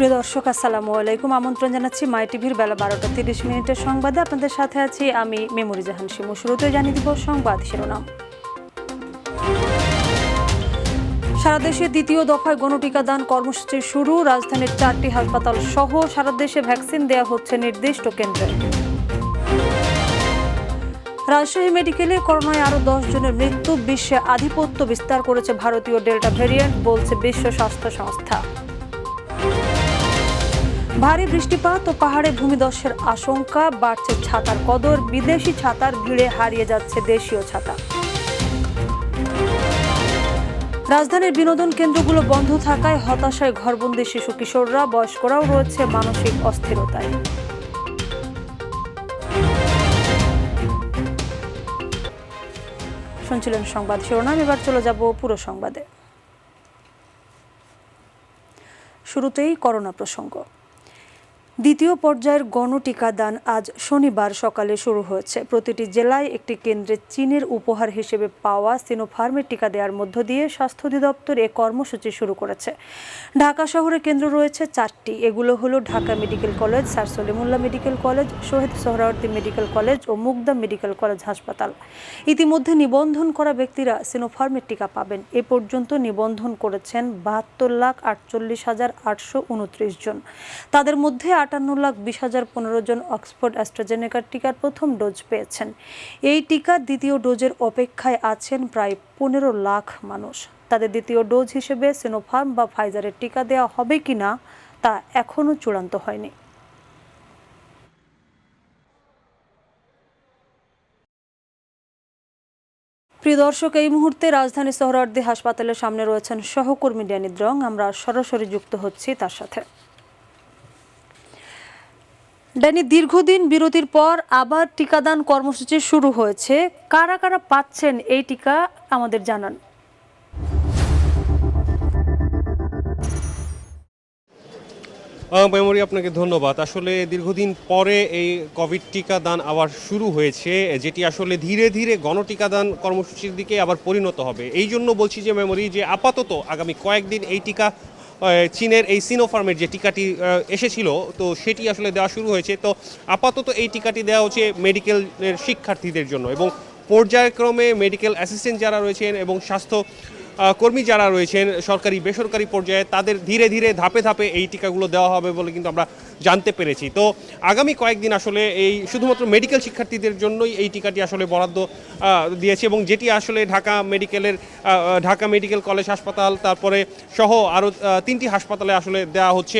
প্রিয় দর্শক, আসসালামু আলাইকুম। আমন্ত্রণ জানাচ্ছি মাই টিভির বেলা 12টা 30 মিনিটের সংবাদে। আপনাদের সাথে আছি আমি মেমরি জাহান শিমু। শুরুতেই জানিয়ে দিব সংবাদ শিরোনাম। সারা দেশে দ্বিতীয় দফায় গণটিকাদান কর্মসূচি শুরু। রাজধানীর 4টি হাসপাতাল সহ সারা দেশে ভ্যাকসিন দেওয়া হচ্ছে নির্দিষ্ট কেন্দ্রে। রাজশাহী মেডিকেলে করোনায় আরও 10 জনের মৃত্যু। বিশ্বে আধিপত্য বিস্তার করেছে ভারতীয় ডেল্টা ভ্যারিয়েন্ট, বলছে বিশ্ব স্বাস্থ্য সংস্থা। ভারী বৃষ্টিপাত ও পাহাড়ে ভূমিধসের আশঙ্কা, বাড়ছে ছাতার কদর। বিদেশি ছাতার ভিড়ে হারিয়ে যাচ্ছে দেশীয় ছাতা। রাজধানীর বিনোদন কেন্দ্রগুলো বন্ধ থাকায় হতাশায় ঘরবন্দি শিশু কিশোররা, বয়স্করাও রয়েছে মানসিক অস্থিরতায়। শুনছিলেন সংবাদ শিরোনাম, এবার চলে যাব পুরো সংবাদে। শুরুতেই করোনা প্রসঙ্গ। দ্বিতীয় পর্যায়ের গণটিকাদান আজ শনিবার সকালে শুরু হয়েছে। প্রতিটি জেলায় একটি কেন্দ্রে চীনের উপহার হিসেবে পাওয়া সিনোফার্মের টিকা দেওয়ার মধ্য দিয়ে স্বাস্থ্য অধিদপ্তর এ কর্মসূচি শুরু করেছে। ঢাকা শহরে কেন্দ্র রয়েছে 4টি। এগুলো হলো Dhaka medical college, sir Salimullah medical college, Shaheed Suhrawardy medical college ও মুগদা মেডিকেল কলেজ হাসপাতাল। ইতিমধ্যে নিবন্ধন করা ব্যক্তিরা সিনোফার্মের টিকা পাবেন। এ পর্যন্ত নিবন্ধন করেছেন 72,48,829 জন। তাদের মধ্যে 58,20,015 জন অক্সফোর্ড অ্যাস্ট্রাজেনেকার টিকার প্রথম ডোজ পেয়েছেন। এই টিকার দ্বিতীয় ডোজের অপেক্ষায় আছেন প্রায় 15 লাখ মানুষ। তাদের দ্বিতীয় ডোজ হিসেবে সিনোফার্ম বা ফাইজারের টিকা দেওয়া হবে কিনা তা এখনও চূড়ান্ত হয়নি। প্রিয় দর্শক, এই মুহূর্তে রাজধানী সোহরাওয়ার্দী হাসপাতালের সামনে রয়েছেন সহকর্মী ড্যানি দ্রং। আমরা সরাসরি যুক্ত হচ্ছি তার সাথে। ড্যানি, দীর্ঘদিন বিরতির পর আবার টিকাদান কর্মসূচি শুরু হয়েছে। কারা কারা পাচ্ছেন এই টিকা আমাদের জানান। মেমরি, আপনাকে ধন্যবাদ। আসলে দীর্ঘদিন পরে এই কোভিড টিকাদান আবার শুরু হয়েছে, যেটি আসলে ধীরে ধীরে গণটিকাদান কর্মসূচির দিকে আবার পরিণত হবে। এই জন্য বলছি যে মেমরি, যে আপাতত আগামী কয়েকদিন এই টিকা চীনের এই সিনোফার্মের যে টিকাটি এসেছিল, তো সেটি আসলে দেওয়া শুরু হয়েছে। তো আপাতত এই টিকাটি দেওয়া হচ্ছে মেডিকেলের শিক্ষার্থীদের জন্য, এবং পর্যায়ক্রমে মেডিকেল অ্যাসিস্ট্যান্ট যারা রয়েছেন এবং স্বাস্থ্য কর্মী যারা রয়েছেন সরকারি বেসরকারি পর্যায়ে, তাদের ধীরে ধীরে ধাপে ধাপে এই টিকাগুলো দেওয়া হবে বলে কিন্তু আমরা জানতে পেরেছি। তো আগামী কয়েকদিন আসলে এই শুধুমাত্র মেডিকেল শিক্ষার্থীদের জন্যই এই টিকাটি আসলে বরাদ্দ দিয়েছে, এবং যেটি আসলে ঢাকা মেডিকেল কলেজ হাসপাতাল, তারপরে সহ আরও 3টি হাসপাতালে আসলে দেওয়া হচ্ছে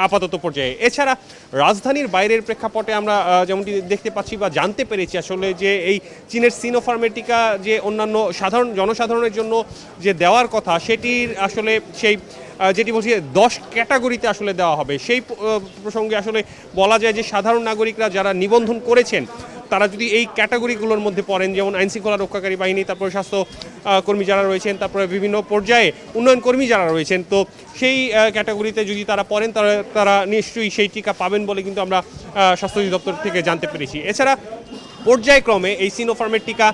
আপাতত পর্যায়ে। এছাড়া রাজধানীর বাইরের প্রেক্ষাপটে আমরা যেমনটি দেখতে পাচ্ছি বা জানতে পেরেছি আসলে যে এই চীনের সিনোফার্মের টিকা যে অন্যান্য জনসাধারণের জন্য যে দেওয়ার কথা, সেটির আসলে সেই যেটি বলছি 10 ক্যাটাগরিতে আসলে দেওয়া হবে। সেই প্রসঙ্গে আসলে বলা যায় যে সাধারণ নাগরিকরা যারা নিবন্ধন করেছেন, তারা যদি এই ক্যাটাগরিগুলোর মধ্যে পড়েন, যেমন আইনশৃঙ্খলা রক্ষাকারী বাহিনী, তারপরে স্বাস্থ্য কর্মী যারা রয়েছেন, তারপরে বিভিন্ন পর্যায়ে উন্নয়ন কর্মী যারা রয়েছেন, তো সেই ক্যাটাগরিতে যদি তারা পড়েন তারা নিশ্চয়ই সেই টিকা পাবেন বলে কিন্তু আমরা স্বাস্থ্য অধিদপ্তর থেকে জানতে পেরেছি। এছাড়া পর্যায়ক্রমে এই সিনোফার্মের টিকা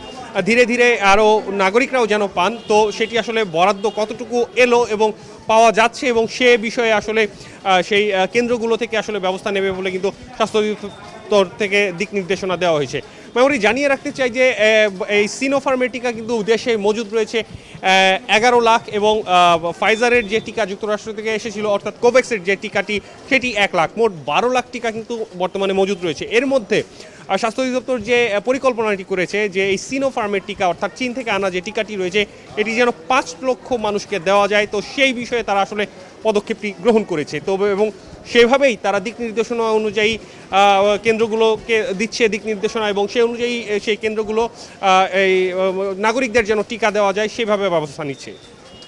ধীরে ধীরে আরও নাগরিকরাও যেন পান, তো সেটি আসলে বরাদ্দ কতটুকু এলো এবং পাওয়া যাচ্ছে, এবং সে বিষয়ে আসলে সেই কেন্দ্রগুলো থেকে আসলে ব্যবস্থা নেবে বলে কিন্তু স্বাস্থ্য অধিদপ্তর থেকে দিক নির্দেশনা দেওয়া হয়েছে। মেমরি, জানিয়ে রাখতে চাই যে এই সিনোফার্মের টিকা কিন্তু দেশে মজুদ রয়েছে 11 লাখ, এবং ফাইজারের যে টিকা যুক্তরাষ্ট্র থেকে এসেছিল অর্থাৎ কোভ্যাক্সের যে টিকাটি, সেটি 1 লাখ। মোট 12 লাখ টিকা কিন্তু বর্তমানে মজুদ রয়েছে। এর মধ্যে স্বাস্থ্য অধিদপ্তর যে পরিকল্পনাটি করেছে যে এই সিনোফার্মের টিকা অর্থাৎ চীন থেকে আনা যে টিকাটি রয়েছে, এটি যেন 5 লক্ষ মানুষকে দেওয়া যায়, তো সেই বিষয়ে তারা আসলে পদক্ষেপটি গ্রহণ করেছে। তো এবং সেভাবেই তারা দিক নির্দেশনা অনুযায়ী কেন্দ্রগুলোকে দিচ্ছে দিক নির্দেশনা, এবং সেই অনুযায়ী সেই কেন্দ্রগুলো এই নাগরিকদের যেন টিকা দেওয়া যায় সেভাবে ব্যবস্থা নিচ্ছে।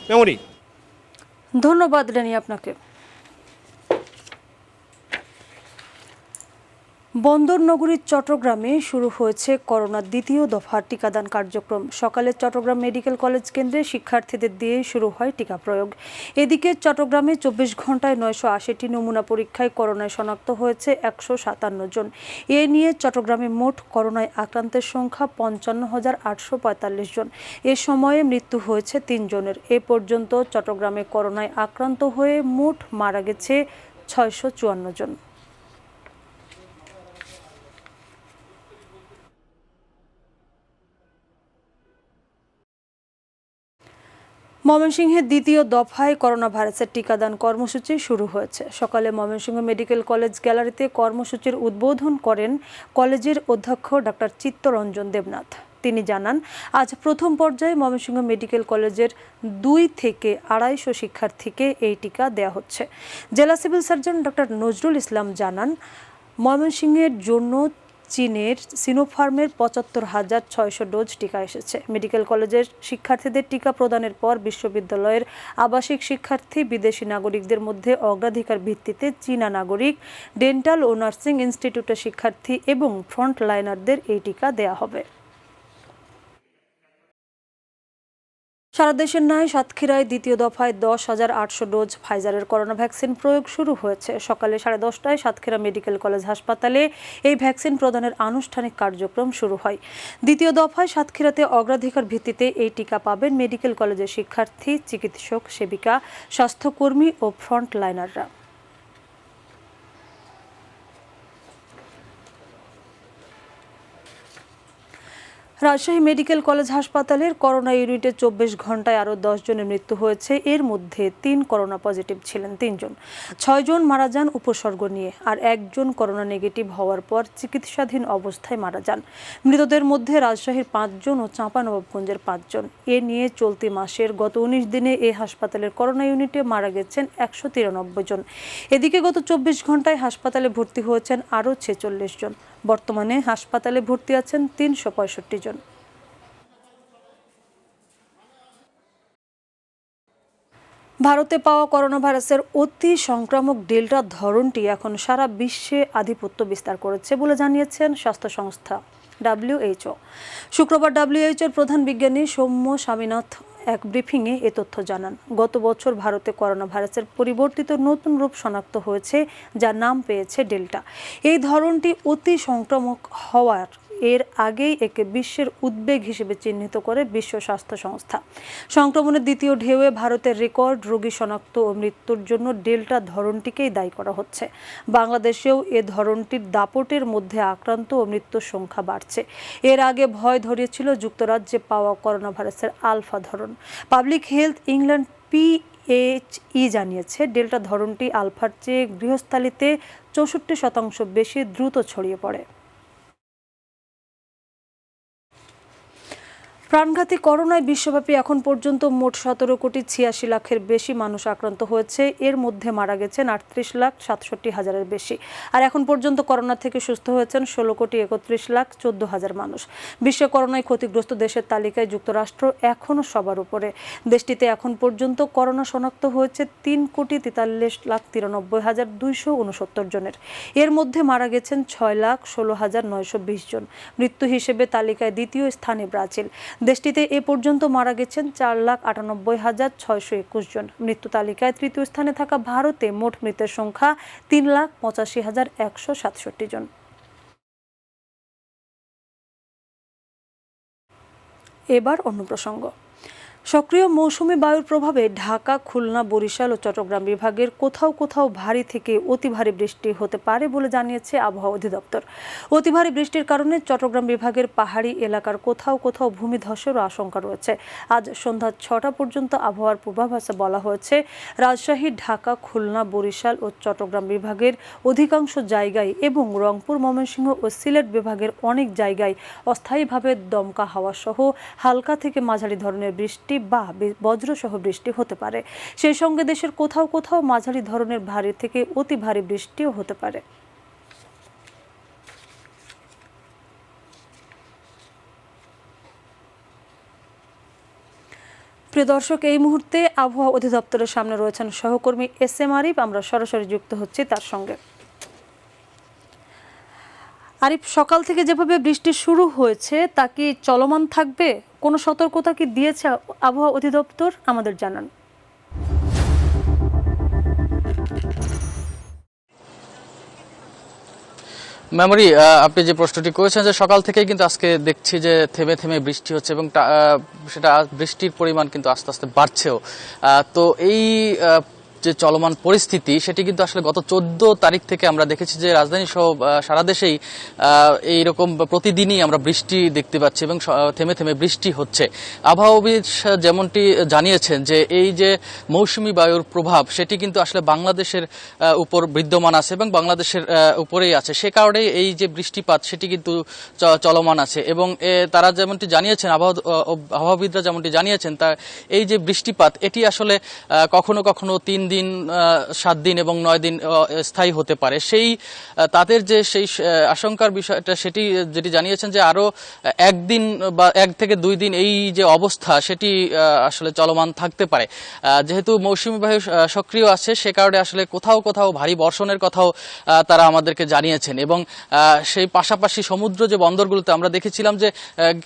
মেমরি, ধন্যবাদ ড্যানি আপনাকে। বন্দর নগরী চট্টগ্রামে শুরু হয়েছে করোনার দ্বিতীয় দফার টিকাদান কার্যক্রম। সকালে চট্টগ্রাম মেডিকেল কলেজ কেন্দ্রে শিক্ষার্থীদের দিয়ে শুরু হয় টিকা প্রয়োগ। এদিকে চট্টগ্রামে 24 ঘন্টায় 980টি নমুনা পরীক্ষায় করোনায় শনাক্ত হয়েছে 157 জন। এ নিয়ে চট্টগ্রামে মোট করোনায় আক্রান্তের সংখ্যা 55,845 জন। এ সময়ে মৃত্যু হয়েছে 3 জনের। এ পর্যন্ত চট্টগ্রামে করোনায় আক্রান্ত হয়ে মোট মারা গেছে 654 জন। ময়মনসিংহে দ্বিতীয় দফায় করোনা ভাইরাসের টিকাদান কর্মসূচি শুরু হয়েছে। সকালে ময়মনসিংহ মেডিকেল কলেজ গ্যালারিতে কর্মসূচির উদ্বোধন করেন কলেজের অধ্যক্ষ ডাক্তার চিত্তরঞ্জন দেবনাথ। তিনি জানান, আজ প্রথম পর্যায়ে ময়মনসিংহ মেডিকেল কলেজের 2 থেকে 250 শিক্ষার্থীকে এই টিকা দেওয়া হচ্ছে। জেলা civil surgeon doctor Nazrul Islam জানান, ময়মনসিংহের জন্য চীনের সিনোফার্মের ৭৫,৬০০ ডোজ টিকা এসেছে। মেডিকেল কলেজের শিক্ষার্থীদের টিকা প্রদানের পর বিশ্ববিদ্যালয়ের আবাসিক শিক্ষার্থী, বিদেশি নাগরিকদের মধ্যে অগ্রাধিকার ভিত্তিতে চীনা নাগরিক, ডেন্টাল ও নার্সিং ইনস্টিটিউটের শিক্ষার্থী এবং ফ্রন্ট লাইনারদের এই টিকা দেয়া হবে। সারা দেশের ন্যায় সাতক্ষীরায় দ্বিতীয় দফায় 10,800 ডোজ ফাইজারের করোনা ভ্যাকসিন প্রয়োগ শুরু হয়েছে। সকালে 10:30টায় সাতক্ষীরা মেডিকেল কলেজ হাসপাতালে এই ভ্যাকসিন প্রদানের আনুষ্ঠানিক কার্যক্রম শুরু হয়। দ্বিতীয় দফায় সাতক্ষীরাতে অগ্রাধিকার ভিত্তিতে এই টিকা পাবেন মেডিকেল কলেজের শিক্ষার্থী, চিকিৎসক, সেবিকা, স্বাস্থ্যকর্মী ও ফ্রন্ট লাইনাররা। রাজশাহী মেডিকেল কলেজ হাসপাতালের করোনা ইউনিটে 24 ঘন্টায় আরও 10 জনের মৃত্যু হয়েছে। এর মধ্যে 3 করোনা পজিটিভ ছিলেন 3 জন। 6 জন মারা যান উপসর্গ নিয়ে, আর 1 জন করোনা নেগেটিভ হওয়ার পর চিকিৎসাধীন অবস্থায় মারা যান। মৃতদের মধ্যে রাজশাহীর 5 জন ও চাঁপানবাবগঞ্জের 5 জন। এ নিয়ে চলতি মাসের গত 19 দিনে এ হাসপাতালের করোনা ইউনিটে মারা গেছেন 193 জন। এদিকে গত 24 ঘন্টায় হাসপাতালে ভর্তি হয়েছেন আরও 46 জন। বর্তমানে হাসপাতালে ভর্তি আছেন 365 জন। ভারতে পাওয়া করোনা ভাইরাসের অতি সংক্রামক ডেল্টা ধরনটি এখন সারা বিশ্বে আধিপত্য বিস্তার করেছে বলে জানিয়েছেন স্বাস্থ্য সংস্থা WHO। শুক্রবার WHO-র প্রধান বিজ্ঞানী সৌম্য স্বামীনাথন এক ব্রিফিংয়ে এ তথ্য জানান। গত বছর ভারতে করোনা ভাইরাসের পরিবর্তিত নতুন রূপ শনাক্ত হয়েছে, যার নাম পেয়েছে ডেল্টা। এই ধরনটি অতি সংক্রামক হওয়ার এর আগেই একে বিশ্বের উদ্বেগ হিসেবে চিহ্নিত করে বিশ্ব স্বাস্থ্য সংস্থা। সংক্রমণের দ্বিতীয় ঢেউয়ে ভারতের রেকর্ড রোগী শনাক্ত ও মৃত্যুর জন্য ডেল্টা ধরনটিকেই দায়ী করা হচ্ছে। বাংলাদেশেও এ ধরনটির দাপটের মধ্যে আক্রান্ত ও মৃত্যুর সংখ্যা বাড়ছে। এর আগে ভয় ধরিয়েছিল যুক্তরাজ্যে পাওয়া করোনা ভাইরাসের আলফা ধরন। পাবলিক হেলথ ইংল্যান্ড PHE জানিয়েছে, ডেল্টা ধরনটি আলফার চেয়ে গৃহস্থালিতে 64% বেশি দ্রুত ছড়িয়ে পড়ে। প্রাণঘাতী করোনায় বিশ্বব্যাপী এখন পর্যন্ত মোট 17,86,00,000-এর বেশি মানুষ আক্রান্ত হয়েছে। এর মধ্যে মারা গেছেন 38,67,000-এর বেশি। আর এখন পর্যন্ত করোনা থেকে সুস্থ হয়েছেন 16,31,14,000 মানুষ। বিশ্বে করোনায় ক্ষতিগ্রস্ত দেশের তালিকায় যুক্তরাষ্ট্র এখনও সবার উপরে। দেশটিতে এখন পর্যন্ত করোনা শনাক্ত হয়েছে 3,43,93,269 জনের। এর মধ্যে মারা গেছেন 6,16,920 জন। মৃত্যু হিসেবে তালিকায় দ্বিতীয় স্থানে ব্রাজিল। দেশটিতে এ পর্যন্ত মারা গেছেন 4,98,621 জন। মৃত্যু তালিকায় তৃতীয় স্থানে থাকা ভারতে মোট মৃতের সংখ্যা 3,85,167 জন। এবার অন্য প্রসঙ্গ। সক্রিয় মৌসুমী বায়ুর প্রভাবে ঢাকা, খুলনা, বরিশাল ও চট্টগ্রাম বিভাগের কোথাও কোথাও ভারী থেকে অতি ভারী বৃষ্টি হতে পারে বলে জানিয়েছে আবহাওয়া অধিদপ্তর। অতি ভারী বৃষ্টির কারণে চট্টগ্রাম বিভাগের পাহাড়ি এলাকার কোথাও কোথাও ভূমিধসেরও আশঙ্কা রয়েছে। আজ সন্ধ্যা 6টা পর্যন্ত আবহাওয়ার পূর্বাভাসে বলা হয়েছে, রাজশাহী, ঢাকা, খুলনা, বরিশাল ও চট্টগ্রাম বিভাগের অধিকাংশ জায়গায় এবং রংপুর, ময়মনসিংহ ও সিলেট বিভাগের অনেক জায়গায় অস্থায়ীভাবে দমকা হাওয়া সহ হালকা থেকে মাঝারি ধরনের বৃষ্টি বা বজ্রসহ বৃষ্টি হতে পারে। সেই সঙ্গে দেশের কোথাও কোথাও মাঝারি ধরনের ভারী থেকে অতি ভারী বৃষ্টিও হতে পারে। প্রিয় দর্শক, এই মুহূর্তে আবহাওয়া অধিদপ্তরের সামনে রয়েছেন সহকর্মী SM আরিফ। আমরা সরাসরি যুক্ত হচ্ছি তার সঙ্গে। আরিফ, সকাল থেকে যেভাবে বৃষ্টি শুরু হয়েছে তা কি চলমান থাকবে? কোনো সতর্কতা কি দিয়েছে আবহাওয়া অধিদপ্তর? আমাদের জানান। মেমরি, আপনি যে প্রশ্নটি করেছেন যে সকাল থেকে কিন্তু আজকে দেখছি যে থেমে থেমে বৃষ্টি হচ্ছে এবং সেটা বৃষ্টির পরিমাণ কিন্তু আস্তে আস্তে বাড়ছেও। তো এই যে চলমান পরিস্থিতি সেটি কিন্তু আসলে গত 14 তারিখ থেকে আমরা দেখেছি যে রাজধানী সহ সারা দেশেই এইরকম প্রতিদিনই আমরা বৃষ্টি দেখতে পাচ্ছি এবং থেমে থেমে বৃষ্টি হচ্ছে। আবহাওয়াবিদ যেমনটি জানিয়েছেন যে এই যে মৌসুমী বায়ুর প্রভাব সেটি কিন্তু আসলে বাংলাদেশের উপর বিদ্যমান আছে এবং বাংলাদেশের উপরেই আছে, সে কারণে এই যে বৃষ্টিপাত সেটি কিন্তু চলমান আছে এবং তারা যেমনটি জানিয়েছেন, আবহাওয়াবিদরা যেমনটি জানিয়েছেন, তা এই যে বৃষ্টিপাত এটি আসলে কখনো কখনো 3 দিন, 7 দিন এবং 9 দিন স্থায়ী হতে পারে। সেই তাদের যে সেই আশঙ্কার বিষয়টা সেটি যেটি জানিয়েছেন যে আরো 1 দিন বা 1 থেকে 2 দিন এই যে অবস্থা সেটি আসলে চলমান থাকতে পারে। যেহেতু মৌসুমী বায়ু সক্রিয় আছে সে কারণে আসলে কোথাও কোথাও ভারী বর্ষণের কথাও তারা আমাদেরকে জানিয়েছেন এবং সেই পাশাপাশি সমুদ্র যে বন্দরগুলোতে আমরা দেখেছিলাম যে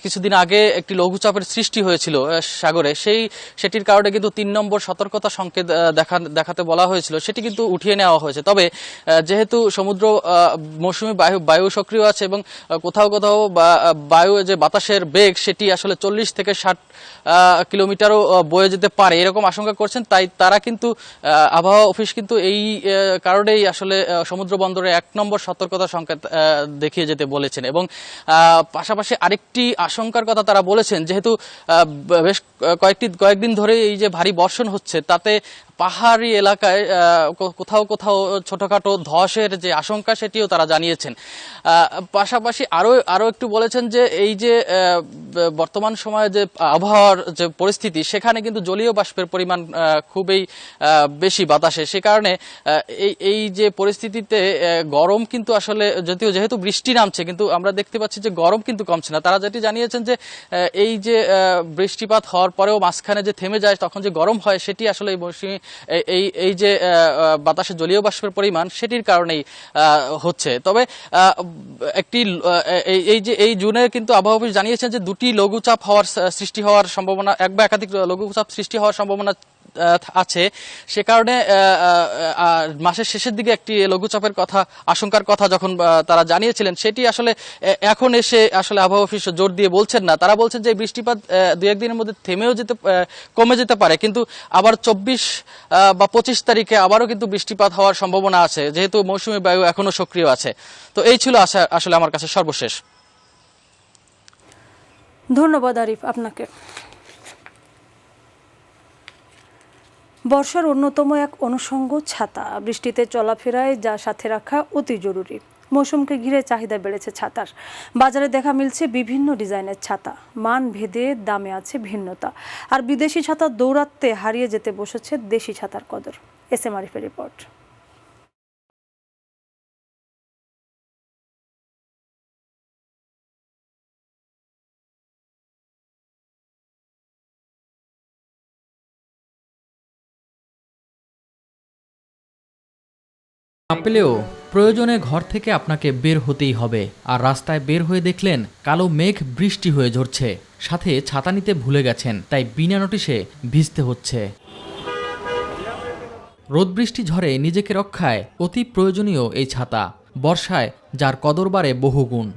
কিছুদিন আগে একটি লঘুচাপের সৃষ্টি হয়েছিল সাগরে, সেটির কারণে কিন্তু 3 নম্বর সতর্কতা সংকেত দেখাতে বলা হয়েছিল, সেটি কিন্তু উঠিয়ে নেওয়া হয়েছে। তবে যেহেতু সমুদ্র মৌসুমী বায়ু সক্রিয় আছে এবং কোথাও কোথাও বায়ু যে বাতাসের বেগ সেটি আসলে 40 থেকে 60 কিলোমিটারও বয়ে যেতে পারে এরকম আশঙ্কা করছেন, তাই তারা কিন্তু আবহাওয়া অফিস কিন্তু এই কারণেই আসলে সমুদ্র বন্দরে 1 নম্বর সতর্কতা সংকেত দেখিয়ে যেতে বলেছেন এবং পাশাপাশি আরেকটি আশঙ্কার কথা তারা বলেছেন, যেহেতু বেশ কয়েকদিন ধরে এই যে ভারী বর্ষণ হচ্ছে তাতে পাহাড়ি এলাকায় কোথাও কোথাও ছোটখাটো ধসের যে আশঙ্কা সেটিও তারা জানিয়েছেন। পাশাপাশি আরো একটু বলেছেন যে এই যে বর্তমান সময়ে যে আবহাওয়ার যে পরিস্থিতি সেখানে কিন্তু জলীয় বাষ্পের পরিমাণ খুবই বেশি বাতাসে, সে কারণে এই যে পরিস্থিতিতে গরম কিন্তু আসলে যেহেতু বৃষ্টি নামছে কিন্তু আমরা দেখতে পাচ্ছি যে গরম কিন্তু কমছে না। তারা যেটি জানিয়েছেন যে এই যে বৃষ্টিপাত হওয়ার পরেও মাঝখানে যে থেমে যায় তখন যে গরম হয় সেটি আসলে এই মৌসুমী এই যে বাতাসে জলীয় বাষ্পের পরিমাণ সেটির কারণেই হচ্ছে। তবে এই জুনে কিন্তু আবহাওয়া অফিস জানিয়েছেন যে 2টি লঘুচাপ সৃষ্টি হওয়ার সম্ভাবনা, এক বা একাধিক লঘুচাপ সৃষ্টি হওয়ার সম্ভাবনা আছে, সে কারণে মাসের শেষের দিকে একটি লঘুচাপের আশঙ্কার কথা যখন তারা জানিয়েছিলেন সেটি আসলে এখন এসে আসলে আবহাওয়া অফিস জোর দিয়ে বলছেন না। তারা বলছেন যে বৃষ্টিপাত 2-1 দিনের মধ্যে কমে যেতে পারে, কিন্তু আবার 24 বা 25 তারিখে আবারও কিন্তু বৃষ্টিপাত হওয়ার সম্ভাবনা আছে যেহেতু মৌসুমী বায়ু এখনো সক্রিয় আছে। তো এই ছিল আসলে আমার কাছে সর্বশেষ। ধন্যবাদ আরিফ আপনাকে। বর্ষার অন্যতম এক অনুষঙ্গ ছাতা, বৃষ্টিতে চলাফেরায় যা সাথে রাখা অতি জরুরি। মৌসুমকে ঘিরে চাহিদা বেড়েছে ছাতার, বাজারে দেখা মিলছে বিভিন্ন ডিজাইনের ছাতা, মান ভেদে দামে আছে ভিন্নতা, আর বিদেশি ছাতা দৌড়াতে হারিয়ে যেতে বসেছে দেশি ছাতার কদর। এস.এম. আরিফের রিপোর্ট। না পেলেও প্রয়োজনে ঘর থেকে আপনাকে বের হতেই হবে। আর রাস্তায় বের হয়ে দেখলেন কালো মেঘ বৃষ্টি হয়ে ঝরছে, সাথে ছাতা নিতে ভুলে গেছেন, তাই বিনা নোটিশে ভিজতে হচ্ছে। রোদ বৃষ্টি ঝড়ে নিজেকে রক্ষায় অতি প্রয়োজনীয় এই ছাতা, বর্ষায় যার কদর বাড়ে বহুগুণ।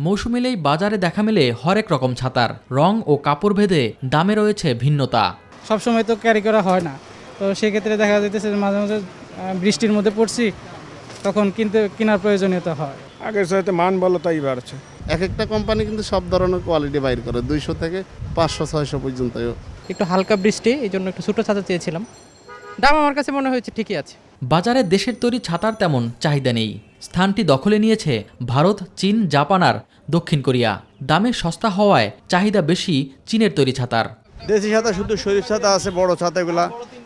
মৌসুমিলেই বাজারে দেখা মেলে হরেক রকম ছাতার, রং ও কাপড় ভেদে দামে রয়েছে ভিন্নতা। সবসময় তো ক্যারি করা হয় না, তো সেক্ষেত্রে দেখা যাইতেছে মাঝে মাঝে বৃষ্টির মধ্যে পড়ছি তখন কেনার প্রয়োজনীয়তা হয়। আগের চাইতে মান ভালো তাই বাড়ছে। এক একটা কোম্পানি কিন্তু সব ধরনের কোয়ালিটি বাইর করে, 200 থেকে 500-600 পর্যন্ত। একটু হালকা বৃষ্টি, এই জন্য একটু ছোটো ছাতা চেয়েছিলাম। দাম আমার কাছে মনে হয়েছে ঠিকই আছে। বাজারে দেশের তৈরি ছাতার তেমন চাহিদা নেই। স্থানটি দখলে নিয়েছে ভারত, চীন, জাপান আর দক্ষিণ কোরিয়া। দামে সস্তা হওয়ায় চাহিদা বেশি চীনের তৈরি ছাতার। দেশি ছাতা শুধু শরীফ ছাতা আছে, বড় ছাতাগুলা,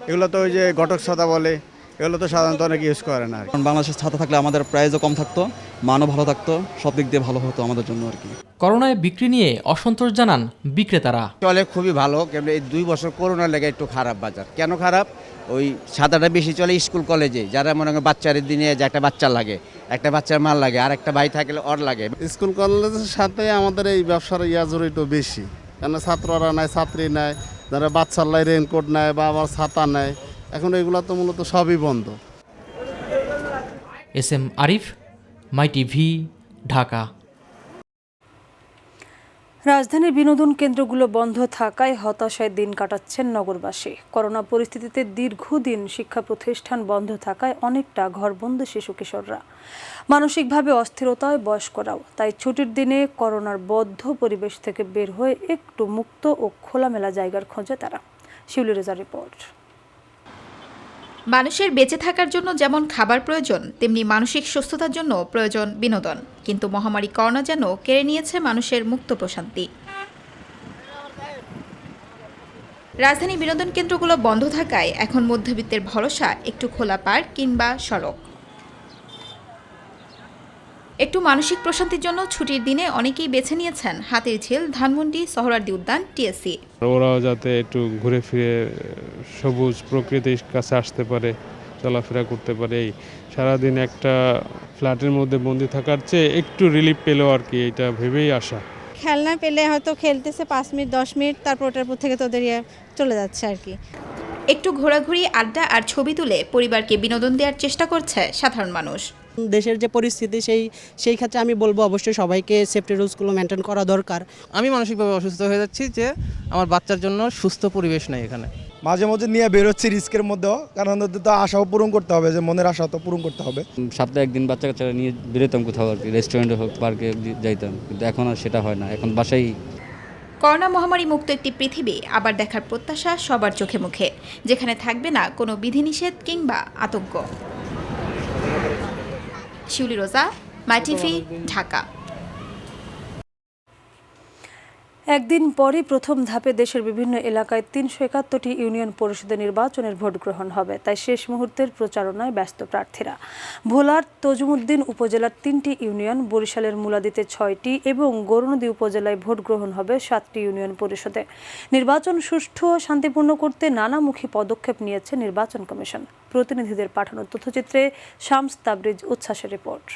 এগুলো তো ওই যে ঘটক ছাতা বলে, এগুলো তো সাধারণত অনেক ইউজ করে না। কারণ বাংলাদেশের ছাতা থাকলে আমাদের প্রাইসও কম থাকতো, মানও ভালো থাকতো, সব দিক দিয়ে ভালো হতো আমাদের জন্য আর কি। করোনায় বিক্রি নিয়ে অসন্তোষ জানান বিক্রেতারা। চলে খুবই ভালো, কেবল এই 2 বছর করোনার লেগে একটু খারাপ বাজার। কেন খারাপ? ওই ছাতাটা বেশি চলে স্কুল কলেজে, যারা মনে করেন বাচ্চাদের দিনে যে একটা বাচ্চার লাগে, একটা বাচ্চার মাল লাগে, আর একটা ভাই থাকলে ওর লাগে। স্কুল কলেজের সাথে আমাদের এই ব্যবসার জড়িত বেশি, কেন ছাত্ররা নেয়, ছাত্রী নেয়, যারা বাচ্চার লাই রেনকোট নেয় বা আবার ছাতা নেয়, এখন এগুলো তো মূলত সবই বন্ধ। এস.এম. আরিফ, মাই টিভি, ঢাকা। রাজধানীর বিনোদন কেন্দ্রগুলো বন্ধ থাকায় হতাশায় দিন কাটাচ্ছেন নগরবাসী। করোনা পরিস্থিতিতে দীর্ঘদিন শিক্ষা প্রতিষ্ঠান বন্ধ থাকায় অনেকটা ঘরবন্দি শিশু কিশোররা মানসিকভাবে অস্থিরতায় বয়স্করাও। তাই ছুটির দিনে করোনার বদ্ধ পরিবেশ থেকে বের হয়ে একটু মুক্ত ও খোলামেলা জায়গার খোঁজে তারা। শিউলি রেজার রিপোর্ট। মানুষের বেঁচে থাকার জন্য যেমন খাবার প্রয়োজন, তেমনি মানসিক সুস্থতার জন্য প্রয়োজন বিনোদন। কিন্তু মহামারী করোনা যেন কেড়ে নিয়েছে মানুষের মুক্ত প্রশান্তি। রাজধানী বিনোদন কেন্দ্রগুলো বন্ধ থাকায় এখন মধ্যবিত্তের ভরসা একটু খোলা পার্ক কিংবা সড়ক। একটু মানসিক প্রশান্তির জন্য ছুটির দিনে অনেকেই বেছে নিয়েছেন হাতিরঝিল, ধানমন্ডি, সোহরাওয়ার্দী উদ্যান, টিএসসি। ওরাও যাতে একটু ঘুরে ফিরে সবুজ প্রকৃতির কাছে আসতে পারে, চলাফেরা করতে পারে। এই সারাদিন একটা ফ্ল্যাটের মধ্যে বন্দি থাকার চেয়ে একটু রিলিফ পেলেও আর কি, এটা ভেবেই আসা। খেলনা পেলে হয়তো খেলতেছে 5 মিনিট 10 মিনিট, তারপর ওটার পর থেকে তোদের চলে যাচ্ছে আর কি। একটু ঘোরাঘুরি, আড্ডা আর ছবি তুলে পরিবারকে বিনোদন দেওয়ার চেষ্টা করছে সাধারণ মানুষ। দেশের যে পরিস্থিতি সেই ক্ষেত্রে আমি বলবো অবশ্যই সবাইকে সেফটি রুলসগুলো মেনটেন করা দরকার। আমি মানসিকভাবে অসুস্থ হয়ে যাচ্ছি যে আমার বাচ্চার জন্য সুস্থ পরিবেশ নেই এখানে। মাঝে মধ্যে নিয়ে বেরোচ্ছি রিস্কের মধ্যেও, কারণ তো আশাও পূরণ করতে হবে, যে মনের আশা তো পূরণ করতে হবে। সপ্তাহে একদিন বাচ্চা কাচ্চারা নিয়ে বেরোতাম কোথাও আর কি, রেস্টুরেন্টে হোক, পার্কে যাইতাম, কিন্তু এখন আর সেটা হয় না, এখন বাসায়। করোনা মহামারী মুক্ত একটি পৃথিবী আবার দেখার প্রত্যাশা সবার চোখে মুখে, যেখানে থাকবে না কোনো বিধিনিষেধ কিংবা আতঙ্ক। শিউলি রোজা, মাইটিভি, ঢাকা। একদিন পরই প্রথম ধাপে দেশের বিভিন্ন এলাকায় 371টি ইউনিয়ন পরিষদের নির্বাচনের ভোট গ্রহণ হবে। তাই শেষ মুহূর্তের প্রচারণায় ব্যস্ত প্রার্থীরা। ভোলার তজুমুদ্দিন উপজেলার 3টি ইউনিয়ন, বরিশালের মুলাদীতে 6টি এবং গৌরনদী উপজেলায় ভোট গ্রহণ হবে 7টি ইউনিয়ন পরিষদে। নির্বাচন সুষ্ঠু ও শান্তিপূর্ণ করতে নানামুখী পদক্ষেপ নিয়েছে নির্বাচন কমিশন। প্রতিনিধিদের পাঠানো তথ্যচিত্রে শামস তাবরিজ উচ্ছ্বাসের রিপোর্ট।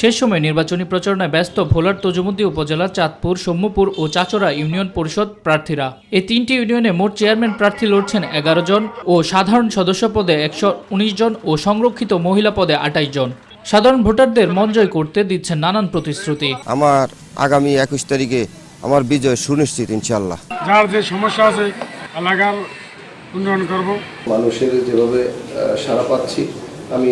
শেষ সময় নির্বাচনী প্রচারণায় ব্যস্ত ভোলার তজুমুদ্দি উপজেলার চাঁদপুর, সৌম্যপুর ও চাচড়া ইউনিয়ন পরিষদ প্রার্থীরা। এই 3টি ইউনিয়নে মোট চেয়ারম্যান প্রার্থী লড়ছেন 11 জন ও সাধারণ সদস্য পদে 119 জন ও সংরক্ষিত মহিলা পদে 28 জন। সাধারণ ভোটারদের মন জয় করতে দিচ্ছেন নানান প্রতিশ্রুতি। আমার আগামী 21 তারিখে আমার বিজয় সুনিশ্চিত ইনশাআল্লাহ। যার যে সমস্যা আছে এলাকার উন্নয়ন করব। মানুষের যেভাবে সাড়া পাচ্ছি আমি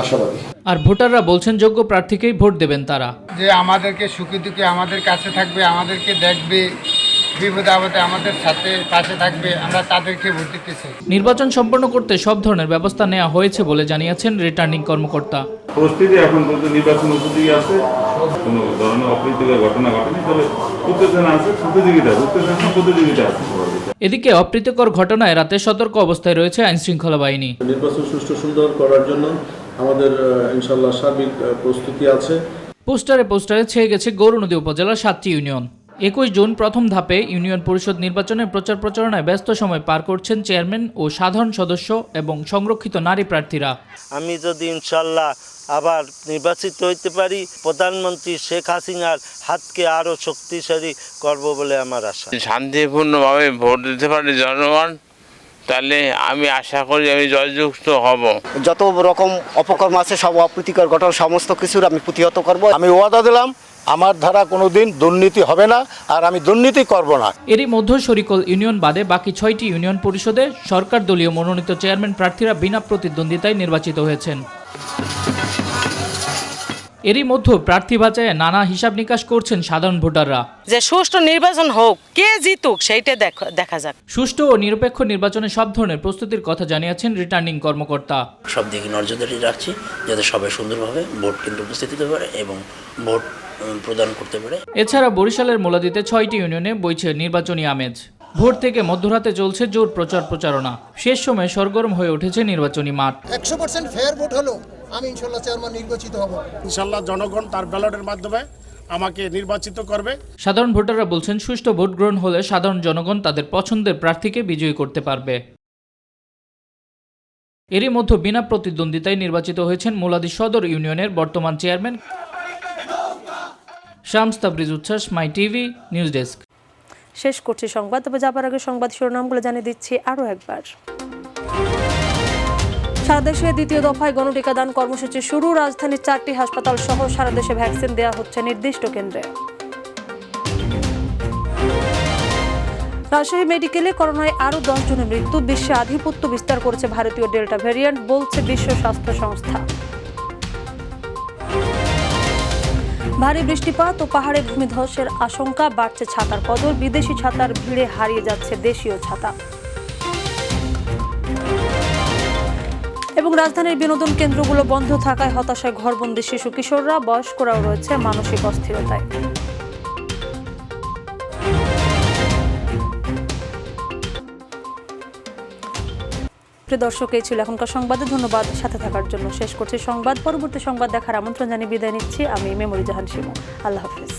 আশাবাদী। আর ভোটাররা বলছেন যোগ্য প্রার্থীকেই ভোট দেবেন তারা। যে আমাদেরকে সুখী দুঃখে আমাদের কাছে থাকবে, আমাদেরকে দেখবে, বিপদে আপদে আমাদের সাথে পাশে থাকবে, আমরা তাদেরকে ভোট দিতে চাই। নির্বাচন সম্পন্ন করতে সব ধরনের ব্যবস্থা নেওয়া হয়েছে বলে জানিয়েছেন রিটার্নিং কর্মকর্তা। পরিস্থিতি এখন পর্যন্ত নির্বাচন উপযোগী আছে, কোনো ধরনের অপ্রীতিকর ঘটনা ঘটেনি, তবে উত্তেজনা আছে, প্রতিযোগিতা আছে। এদিকে অপ্রীতিকর ঘটনায় রাতে সতর্ক অবস্থায় রয়েছে আইনশৃঙ্খলা বাহিনী। নির্বাচন সুষ্ঠু সুন্দর করার জন্য আমাদের ইনশাআল্লাহ সার্বিক প্রস্তুতি আছে। পোস্টারে ছেয়ে গেছে গৌরনদী উপজেলার 7টি ইউনিয়ন। 21 জুন প্রথম ধাপে ইউনিয়ন পরিষদ নির্বাচনের প্রচারণায় ব্যস্ত সময় পার করছেন চেয়ারম্যান ও সাধারণ সদস্য এবং সংরক্ষিত নারী প্রার্থীরা। আমি যদি ইনশাআল্লাহ আবার নির্বাচিত হইতে পারি, প্রধানমন্ত্রী শেখ হাসিনার হাতকে আরো শক্তিশালী করব বলে আমার আশা। শান্তিপূর্ণভাবে ভোট দিতে পারি জনগণ, তাহলে আমি আশা করি আমি জয়যুক্ত হব। যত রকম অপকর্ম আছে, সব অপ্রীতিকর ঘটনা সমস্ত কিছুর আমি প্রতিহত করব। আমি ওয়াদা দিলাম আমার ধারা কোনোদিন দুর্নীতি হবে না, আর আমি দুর্নীতি করব না। এরই মধ্যে শরিকল ইউনিয়ন বাদে বাকি 6টি ইউনিয়ন পরিষদে সরকার দলীয় মনোনীত চেয়ারম্যান প্রার্থীরা বিনা প্রতিদ্বন্দ্বিতায় নির্বাচিত হয়েছেন। এরই মধ্যে প্রার্থী বাছাইয়ে নানা হিসাব নিকাশ করছেন সাধারণ ভোটাররা। যে সুষ্ঠু নির্বাচন হোক, কে জিতুক সেইটা দেখা যাক। সুষ্ঠু ও নিরপেক্ষ নির্বাচনে সব ধরনের প্রস্তুতির কথা জানিয়েছেন রিটার্নিং কর্মকর্তা। সব দিকে নজরদারি রাখছি যাতে সবাই সুন্দরভাবে ভোট কেন্দ্রে উপস্থিত হতে পারে এবং ভোট প্রদান করতে পারে। এছাড়া বরিশালের মুলাদীতে 6টি ইউনিয়নে বইছে নির্বাচনী আমেজ। ভোর থেকে মধ্যরাতে চলছে জোর প্রচারণা। শেষ সময় সরগরম হয়ে উঠেছে নির্বাচনী মাঠ। 100% ফেয়ার ভোট হলো, আমি ইনশাআল্লাহ চেয়ারম্যান নির্বাচিত হব। ইনশাআল্লাহ জনগণ তার ব্যালটের মাধ্যমে আমাকে নির্বাচিত করবে। সাধারণ ভোটাররা বলছেন সুষ্ঠু ভোট গ্রহণ হলে সাধারণ জনগণ তাদের পছন্দের প্রার্থীকে বিজয়ী করতে পারবে। এরই মধ্যে বিনা প্রতিদ্বন্দ্বিতায় নির্বাচিত হয়েছেন মুলাদী সদর ইউনিয়নের বর্তমান চেয়ারম্যান শামস তাবরিজ উচ্ছ্বাস, মাই টিভি নিউজ ডেস্ক। শেষ করছি সংবাদ, তবে যাবার আগে সংবাদ শিরোনামগুলো জানিয়ে দিচ্ছি আরও একবার। সারা দেশে দ্বিতীয় দফায় গণটিকাদান কর্মসূচি শুরু। রাজধানীর 4টি হাসপাতাল সহ সারা দেশে ভ্যাকসিন দেওয়া হচ্ছে নির্দিষ্ট কেন্দ্রে। রাজশাহী মেডিকেলে করোনায় আরও 10 জনের মৃত্যু। বিশ্বে আধিপত্য বিস্তার করেছে ভারতীয় ডেল্টা ভ্যারিয়েন্ট, বলছে বিশ্ব স্বাস্থ্য সংস্থা। ভারী বৃষ্টিপাত ও পাহাড়ে ভূমিধসের আশঙ্কা, বাড়ছে ছাতার কদর। বিদেশি ছাতার ভিড়ে হারিয়ে যাচ্ছে দেশীয় ছাতা। এবং রাজধানীর বিনোদন কেন্দ্রগুলো বন্ধ থাকায় হতাশায় ঘরবন্দি শিশু কিশোররা, বয়স্করাও রয়েছে মানসিক অস্থিরতায়। প্রিয় দর্শক, এই ছিল এখনকার সংবাদে। ধন্যবাদ সাথে থাকার জন্য। শেষ করছি সংবাদ। পরবর্তী সংবাদ দেখার আমন্ত্রণ জানিয়ে বিদায় নিচ্ছি আমি মেমরি জাহান শিমু। আল্লাহ হাফেজ।